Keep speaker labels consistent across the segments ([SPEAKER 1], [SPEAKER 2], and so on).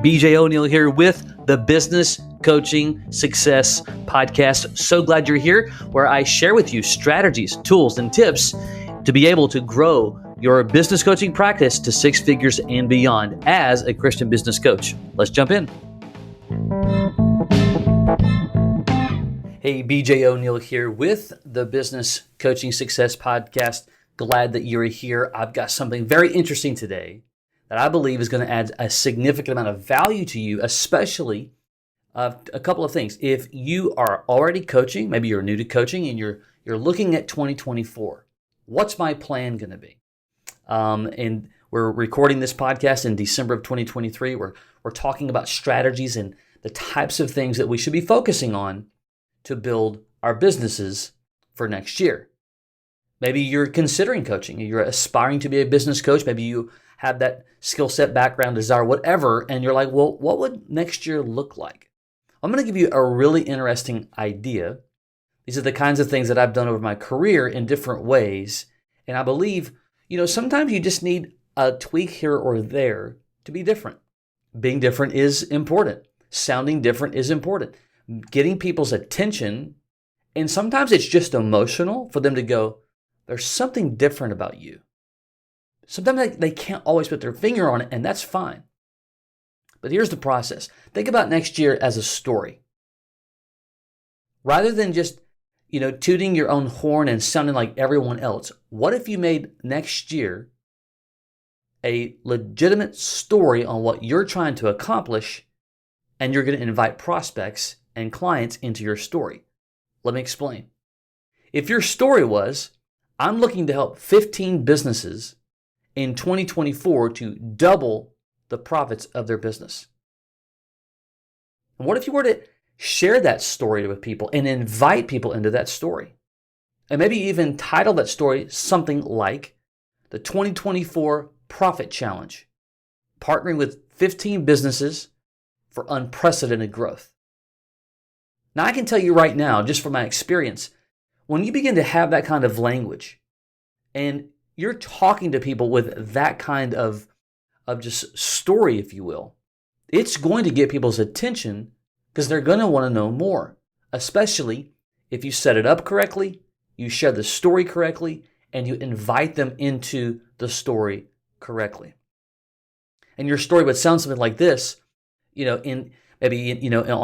[SPEAKER 1] BJ O'Neill here with the Business Coaching Success Podcast. So glad you're here, where I share with you strategies, tools, and tips to be able to grow your business coaching practice to six figures and beyond as a Christian business coach. Let's jump in. Hey, BJ O'Neill here with the Business Coaching Success Podcast. Glad that you're here. I've got something very interesting today that I believe is going to add a significant amount of value to you, especially a couple of things. If you are already coaching, maybe you're new to coaching and you're looking at 2024, what's my plan going to be? And we're recording this podcast in December of 2023. We're talking about strategies and the types of things that we should be focusing on to build our businesses for next year. Maybe you're considering coaching. You're aspiring to be a business coach. Maybe you have that skill set, background, desire, whatever, and you're like, well, what would next year look like? I'm going to give you a really interesting idea. These are the kinds of things that I've done over my career in different ways, and I believe, sometimes you just need a tweak here or there to be different. Being different is important. Sounding different is important. Getting people's attention, and sometimes it's just emotional for them to go, there's something different about you. Sometimes they can't always put their finger on it, and that's fine. But here's the process. Think about next year as a story. Rather than just, tooting your own horn and sounding like everyone else, what if you made next year a legitimate story on what you're trying to accomplish, and you're going to invite prospects and clients into your story? Let me explain. If your story was, I'm looking to help 15 businesses in 2024 to double the profits of their business. And what if you were to share that story with people and invite people into that story? And maybe even title that story something like the 2024 Profit Challenge, partnering with 15 businesses for unprecedented growth. Now, I can tell you right now, just from my experience, when you begin to have that kind of language and you're talking to people with that kind of just story, if you will, it's going to get people's attention because they're going to want to know more, especially if you set it up correctly, you share the story correctly, and you invite them into the story correctly. And your story would sound something like this, on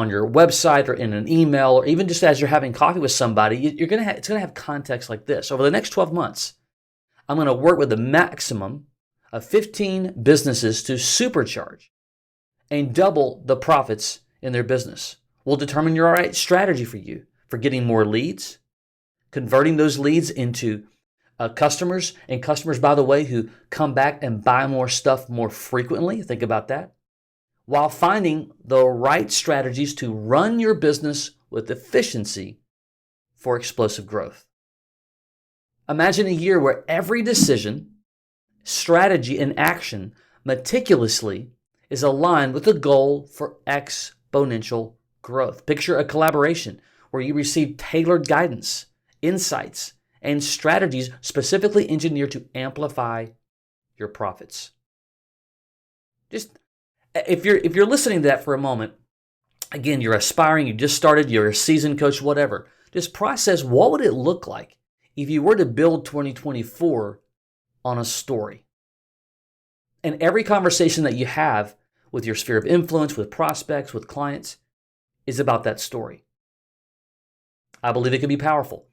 [SPEAKER 1] your website or in an email, or even just as you're having coffee with somebody, it's going to have context like this. Over the next 12 months, I'm going to work with the maximum of 15 businesses to supercharge and double the profits in their business. We'll determine your right strategy for you for getting more leads, converting those leads into customers, and customers, by the way, who come back and buy more stuff more frequently. Think about that. While finding the right strategies to run your business with efficiency for explosive growth. Imagine a year where every decision, strategy, and action meticulously is aligned with the goal for exponential growth. Picture a collaboration where you receive tailored guidance, insights, and strategies specifically engineered to amplify your profits. Just if you're listening to that for a moment, again, you're aspiring, you just started, you're a seasoned coach, whatever. Just process, what would it look like if you were to build 2024 on a story? And every conversation that you have with your sphere of influence, with prospects, with clients, is about that story. I believe it could be powerful.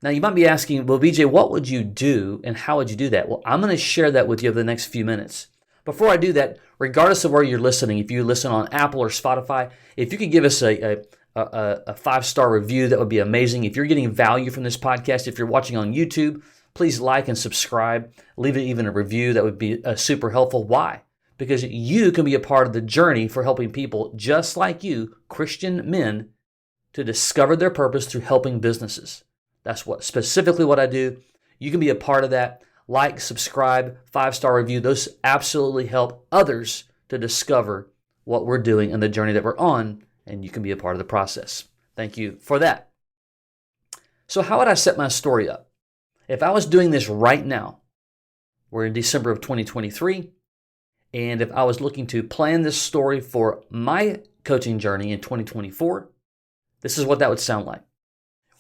[SPEAKER 1] Now, you might be asking, well, BJ, what would you do and how would you do that? Well, I'm going to share that with you over the next few minutes. Before I do that, regardless of where you're listening, if you listen on Apple or Spotify, if you could give us a 5-star review, that would be amazing. If you're getting value from this podcast, if you're watching on YouTube, please like and subscribe. Leave it even a review. That would be super helpful. Why? Because you can be a part of the journey for helping people just like you, Christian men, to discover their purpose through helping businesses. That's specifically what I do. You can be a part of that. Like, subscribe, 5-star review. Those absolutely help others to discover what we're doing and the journey that we're on, and you can be a part of the process. Thank you for that. So how would I set my story up? If I was doing this right now, we're in December of 2023, And if I was looking to plan this story for my coaching journey in 2024, this is what that would sound like.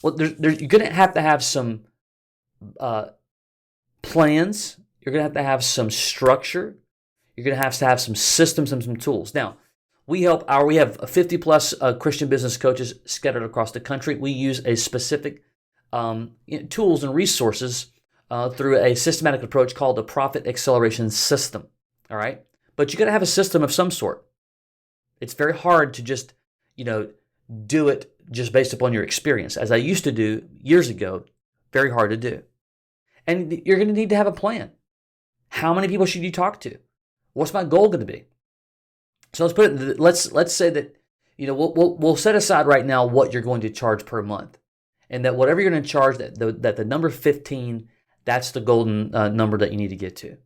[SPEAKER 1] Well, you're going to have some plans. You're going to have some structure. You're going to have some systems and some tools. Now, we have 50 plus Christian business coaches scattered across the country. We use a specific tools and resources through a systematic approach called the Profit Acceleration System. All right, but you got to have a system of some sort. It's very hard to just do it just based upon your experience, as I used to do years ago. Very hard to do, and you're going to need to have a plan. How many people should you talk to? What's my goal going to be? So let's say that we'll set aside right now what you're going to charge per month, and that whatever you're going to charge, that the number 15, that's the golden number that you need to get to.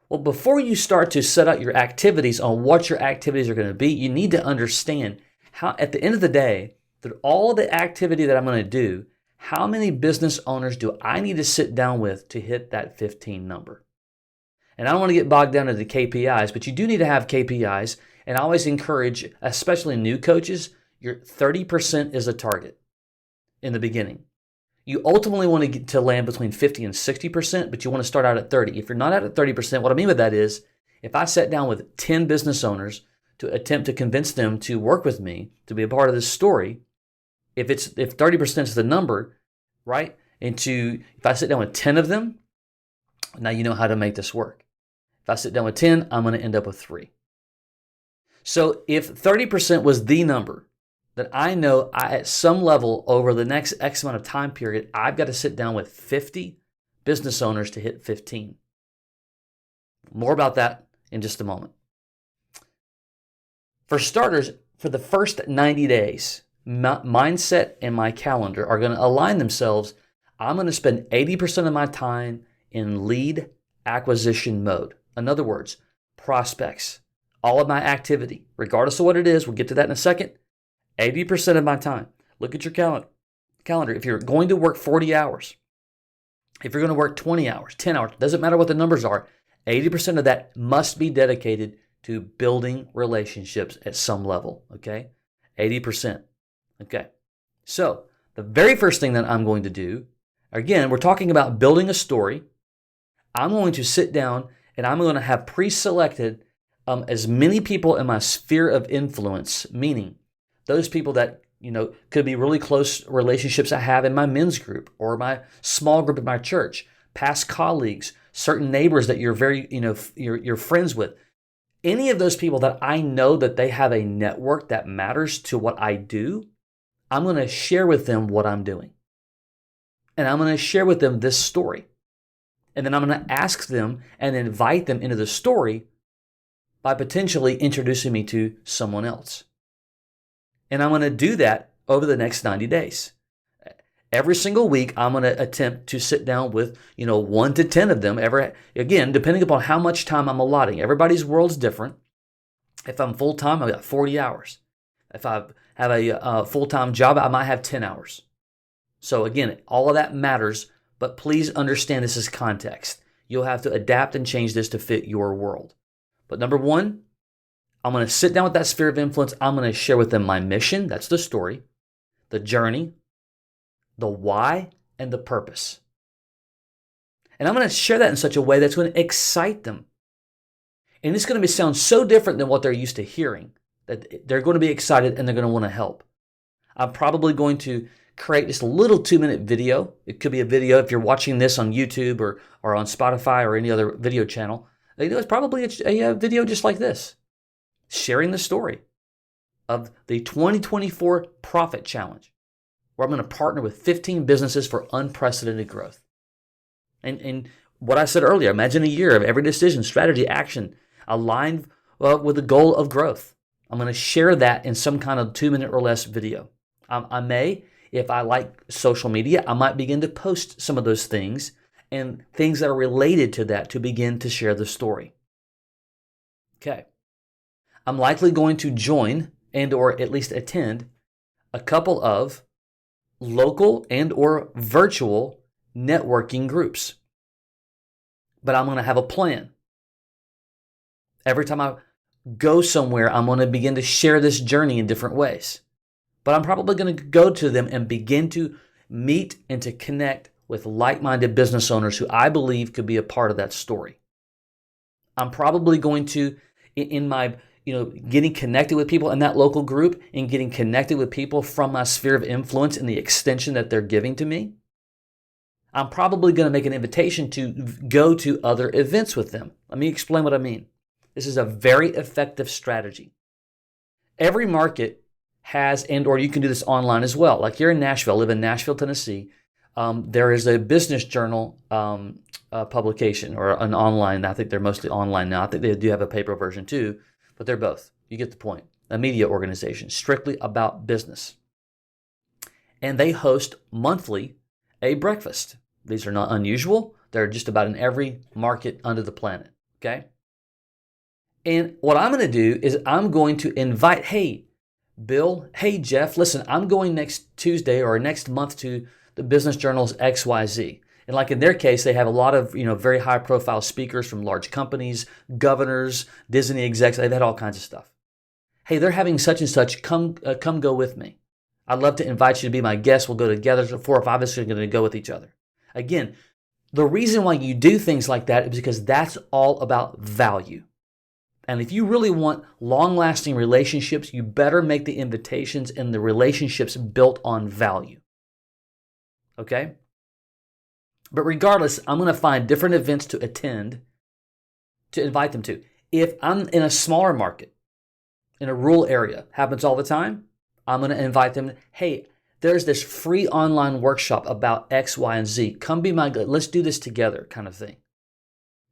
[SPEAKER 1] Well, before you start to set out your activities on what your activities are going to be, you need to understand how, at the end of the day, that all of the activity that I'm going to do, how many business owners do I need to sit down with to hit that 15 number? And I don't want to get bogged down into the KPIs, but you do need to have KPIs. And I always encourage, especially new coaches, your 30% is a target in the beginning. You ultimately want to get to land between 50 and 60%, but you want to start out at 30. If you're not out at 30%, what I mean by that is, if I sat down with 10 business owners to attempt to convince them to work with me, to be a part of this story, if 30% is the number, right? If I sit down with 10 of them, now you know how to make this work. If I sit down with 10, I'm going to end up with 3. So if 30% was the number, that I know at some level over the next X amount of time period, I've got to sit down with 50 business owners to hit 15. More about that in just a moment. For starters, for the first 90 days, my mindset and my calendar are going to align themselves. I'm going to spend 80% of my time in lead acquisition mode. In other words, prospects. All of my activity, regardless of what it is, we'll get to that in a second. 80% of my time. Look at your calendar. If you're going to work 40 hours, if you're going to work 20 hours, 10 hours, doesn't matter what the numbers are, 80% of that must be dedicated to building relationships at some level, okay? 80%, okay? So the very first thing that I'm going to do, again, we're talking about building a story. I'm going to sit down and I'm going to have pre-selected as many people in my sphere of influence, meaning those people that, could be really close relationships I have in my men's group or my small group at my church, past colleagues, certain neighbors that you're very, you're friends with. Any of those people that I know that they have a network that matters to what I do, I'm going to share with them what I'm doing. And I'm going to share with them this story. And then I'm going to ask them and invite them into the story by potentially introducing me to someone else. And I'm going to do that over the next 90 days. Every single week, I'm going to attempt to sit down with, 1 to 10 of them. Again, depending upon how much time I'm allotting. Everybody's world's different. If I'm full-time, I've got 40 hours. If I have a full-time job, I might have 10 hours. So again, all of that matters, but please understand this is context. You'll have to adapt and change this to fit your world. But number one, I'm going to sit down with that sphere of influence. I'm going to share with them my mission. That's the story, the journey, the why, and the purpose. And I'm going to share that in such a way that's going to excite them. And it's going to sound so different than what they're used to hearing that they're going to be excited and they're going to want to help. I'm probably going to create this little 2-minute video. It could be a video if you're watching this on YouTube or on Spotify or any other video channel. It's probably a video just like this, sharing the story of the 2024 Profit Challenge, where I'm going to partner with 15 businesses for unprecedented growth. And what I said earlier, imagine a year of every decision, strategy, action aligned with the goal of growth. I'm going to share that in some kind of 2-minute or less video. I may, if I like social media, I might begin to post some of those things and things that are related to that to begin to share the story. Okay. I'm likely going to join and or at least attend a couple of local and or virtual networking groups. But I'm going to have a plan. Every time I go somewhere, I'm going to begin to share this journey in different ways. But I'm probably going to go to them and begin to meet and to connect with like-minded business owners who I believe could be a part of that story. I'm probably going to, in my, getting connected with people in that local group and getting connected with people from my sphere of influence and the extension that they're giving to me, I'm probably going to make an invitation to go to other events with them. Let me explain what I mean. This is a very effective strategy. Every market has, or you can do this online as well. Like you're in Nashville, I live in Nashville, Tennessee. There is a business journal publication or an online. I think they're mostly online now. I think they do have a paper version too, but they're both. You get the point. A media organization strictly about business. And they host monthly a breakfast. These are not unusual. They're just about in every market under the planet. Okay. And what I'm going to do is I'm going to invite, hey, Bill, hey, Jeff, listen, I'm going next Tuesday or next month to the Business Journal's XYZ. And like in their case, they have a lot of, very high profile speakers from large companies, governors, Disney execs. They've had all kinds of stuff. Hey, they're having such and such. Come go with me. I'd love to invite you to be my guest. We'll go together. So 4 or 5 of us are going to go with each other. Again, the reason why you do things like that is because that's all about value. And if you really want long-lasting relationships, you better make the invitations and the relationships built on value. Okay? But regardless, I'm going to find different events to attend to invite them to. If I'm in a smaller market, in a rural area, happens all the time, I'm going to invite them, hey, there's this free online workshop about X, Y, and Z. Come be my guide. Let's do this together kind of thing.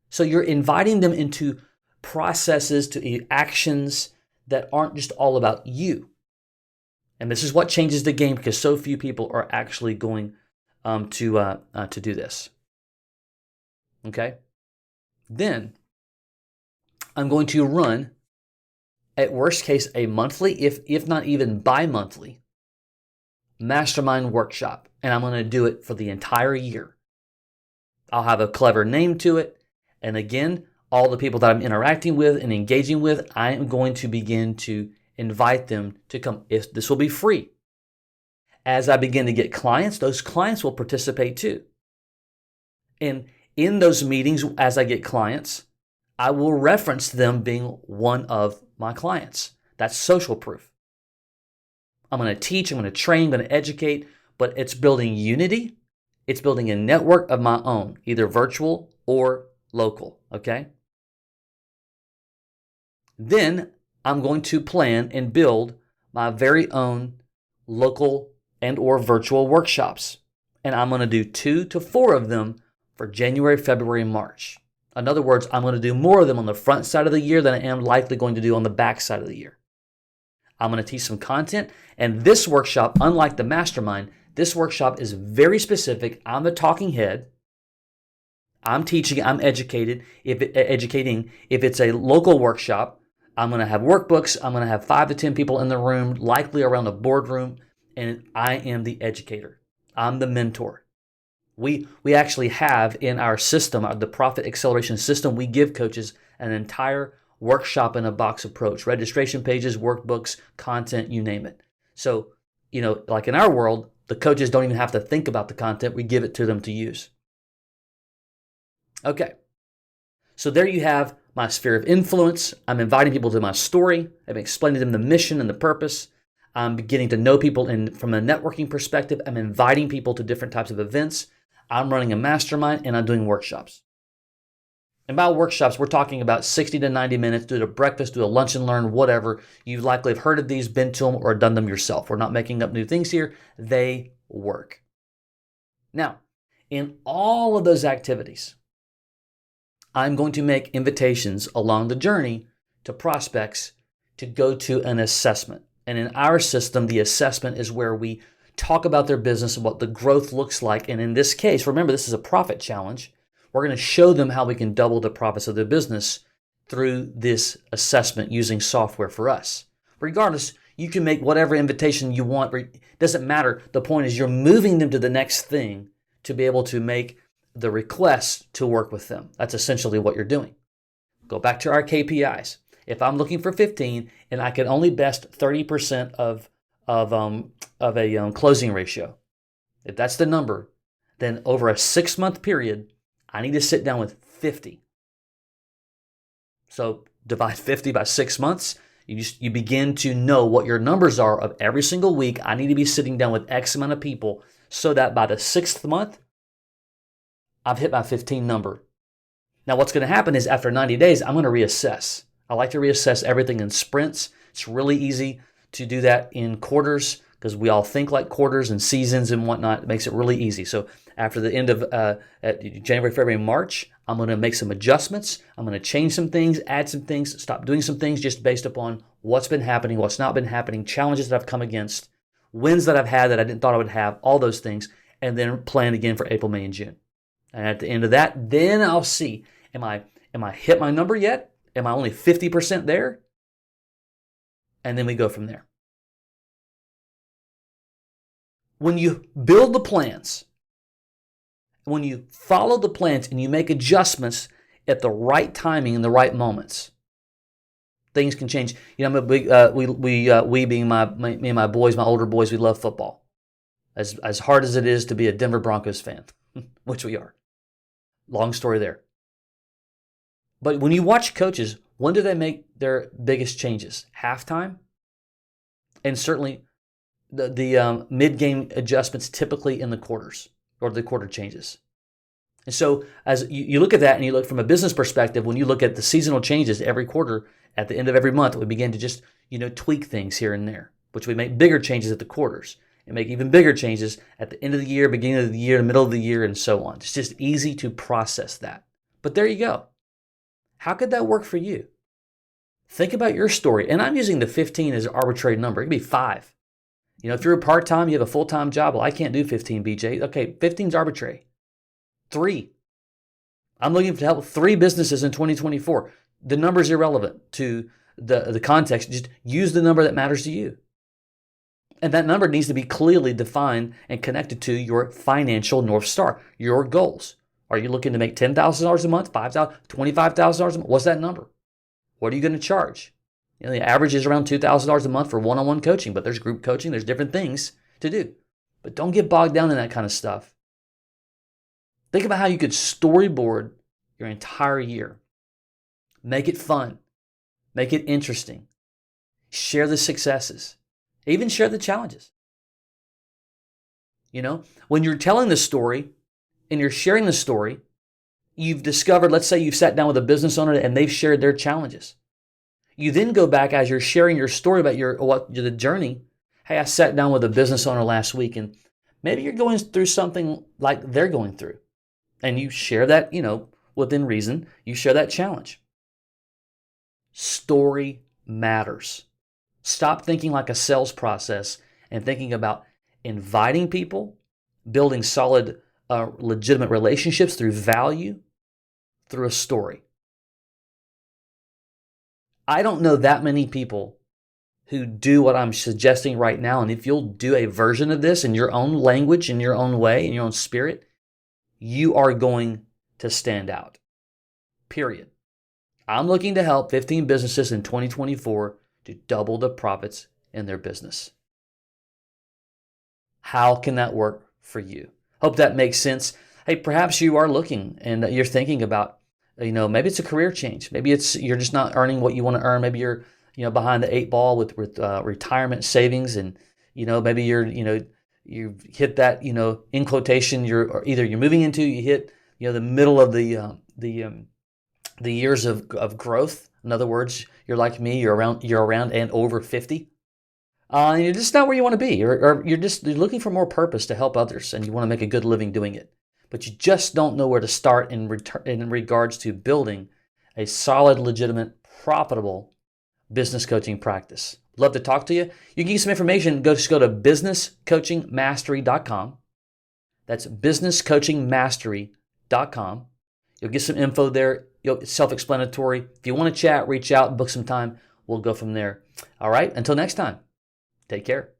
[SPEAKER 1] So you're inviting them into processes, to actions that aren't just all about you. And this is what changes the game because so few people are actually going to do this. Okay? Then I'm going to run, at worst case, a monthly, if not even bi-monthly, mastermind workshop. And I'm going to do it for the entire year. I'll have a clever name to it. And again, all the people that I'm interacting with and engaging with, I am going to begin to invite them to come. This will be free. As I begin to get clients, those clients will participate too. And in those meetings, as I get clients, I will reference them being one of my clients. That's social proof. I'm going to teach, I'm going to train, I'm going to educate, but it's building unity. It's building a network of my own, either virtual or local, okay? Then I'm going to plan and build my very own local and or virtual workshops. And I'm going to do 2 to 4 of them for January, February, and March. In other words, I'm going to do more of them on the front side of the year than I am likely going to do on the back side of the year. I'm going to teach some content. And this workshop, unlike the mastermind, this workshop is very specific. I'm the talking head. I'm teaching, I'm educating. If it's a local workshop, I'm going to have workbooks. I'm going to have 5 to 10 people in the room, likely around a boardroom, and I am the educator. I'm the mentor. We actually have in our system, the Profit Acceleration System, we give coaches an entire workshop in a box approach, registration pages, workbooks, content, you name it. So, like in our world, the coaches don't even have to think about the content. We give it to them to use. Okay. So there you have my sphere of influence. I'm inviting people to my story. I'm explaining to them the mission and the purpose. I'm beginning to know people from a networking perspective. I'm inviting people to different types of events. I'm running a mastermind and I'm doing workshops. And by workshops, we're talking about 60 to 90 minutes. Do a breakfast, do a lunch and learn, whatever. You likely have heard of these, been to them, or done them yourself. We're not making up new things here. They work. Now, in all of those activities, I'm going to make invitations along the journey to prospects to go to an assessment. And in our system, the assessment is where we talk about their business and what the growth looks like. And in this case, remember, this is a profit challenge. We're going to show them how we can double the profits of their business through this assessment using software for us. Regardless, you can make whatever invitation you want. It doesn't matter. The point is you're moving them to the next thing to be able to make the request to work with them. That's essentially what you're doing. Go back to our KPIs. If I'm looking for 15 and I can only best 30% of a closing ratio, if that's the number, then over a 6-month period, I need to sit down with 50. So divide 50 by 6 months. You begin to know what your numbers are of every single week. I need to be sitting down with X amount of people so that by the 6th month, I've hit my 15 number. Now, what's going to happen is after 90 days, I'm going to reassess. I like to reassess everything in sprints. It's really easy to do that in quarters because we all think like quarters and seasons and whatnot. It makes it really easy. So after the end of January, February, March, I'm going to make some adjustments. I'm going to change some things, add some things, stop doing some things just based upon what's been happening, what's not been happening, challenges that I've come against, wins that I've had that I didn't thought I would have, all those things, and then plan again for April, May, and June. And at the end of that, then I'll see, am I hit my number yet? Am I only 50% there? And then we go from there. When you build the plans, when you follow the plans and you make adjustments at the right timing and the right moments, things can change. You know, I'm a big we being me and my boys, my older boys, we love football. As hard as it is to be a Denver Broncos fan, which we are. Long story there. But when you watch coaches, when do they make their biggest changes? Halftime? And certainly the mid-game adjustments typically in the quarters or the quarter changes. And so as you look at that and you look from a business perspective, when you look at the seasonal changes every quarter, at the end of every month, we begin to just tweak things here and there, which we make bigger changes at the quarters and make even bigger changes at the end of the year, beginning of the year, the middle of the year, and so on. It's just easy to process that. But there you go. How could that work for you? Think about your story. And I'm using the 15 as an arbitrary number. It could be 5. If you're a part-time, you have a full-time job. Well, I can't do 15, BJ. Okay, 15 is arbitrary. 3. I'm looking to help 3 businesses in 2024. The number is irrelevant to the context. Just use the number that matters to you. And that number needs to be clearly defined and connected to your financial North Star, your goals. Are you looking to make $10,000 a month, $5,000, $25,000 a month? What's that number? What are you going to charge? The average is around $2,000 a month for one-on-one coaching, but there's group coaching, there's different things to do. But don't get bogged down in that kind of stuff. Think about how you could storyboard your entire year. Make it fun. Make it interesting. Share the successes. Even share the challenges. When you're telling the story and you're sharing the story, you've discovered, let's say you've sat down with a business owner and they've shared their challenges. You then go back as you're sharing your story about the journey. Hey, I sat down with a business owner last week and maybe you're going through something like they're going through. And you share that, within reason, you share that challenge. Story matters. Stop thinking like a sales process and thinking about inviting people, building solid, legitimate relationships through value, through a story. I don't know that many people who do what I'm suggesting right now. And if you'll do a version of this in your own language, in your own way, in your own spirit, you are going to stand out. Period. I'm looking to help 15 businesses in 2024 to double the profits in their business. How can that work for you? Hope that makes sense. Hey, perhaps you are looking and you're thinking about, maybe it's a career change. Maybe you're just not earning what you want to earn. Maybe you're, behind the 8 ball with retirement savings, and maybe you've hit that, in quotation, you're moving into, you hit, the middle of the years of growth. In other words, you're like me, you're around and over 50. And you're just not where you want to be, or you're looking for more purpose to help others, and you want to make a good living doing it. But you just don't know where to start in regards to building a solid, legitimate, profitable business coaching practice. Love to talk to you. You can get some information. Just go to businesscoachingmastery.com. That's businesscoachingmastery.com. You'll get some info there. It's self-explanatory. If you want to chat, reach out, book some time. We'll go from there. All right. Until next time, take care.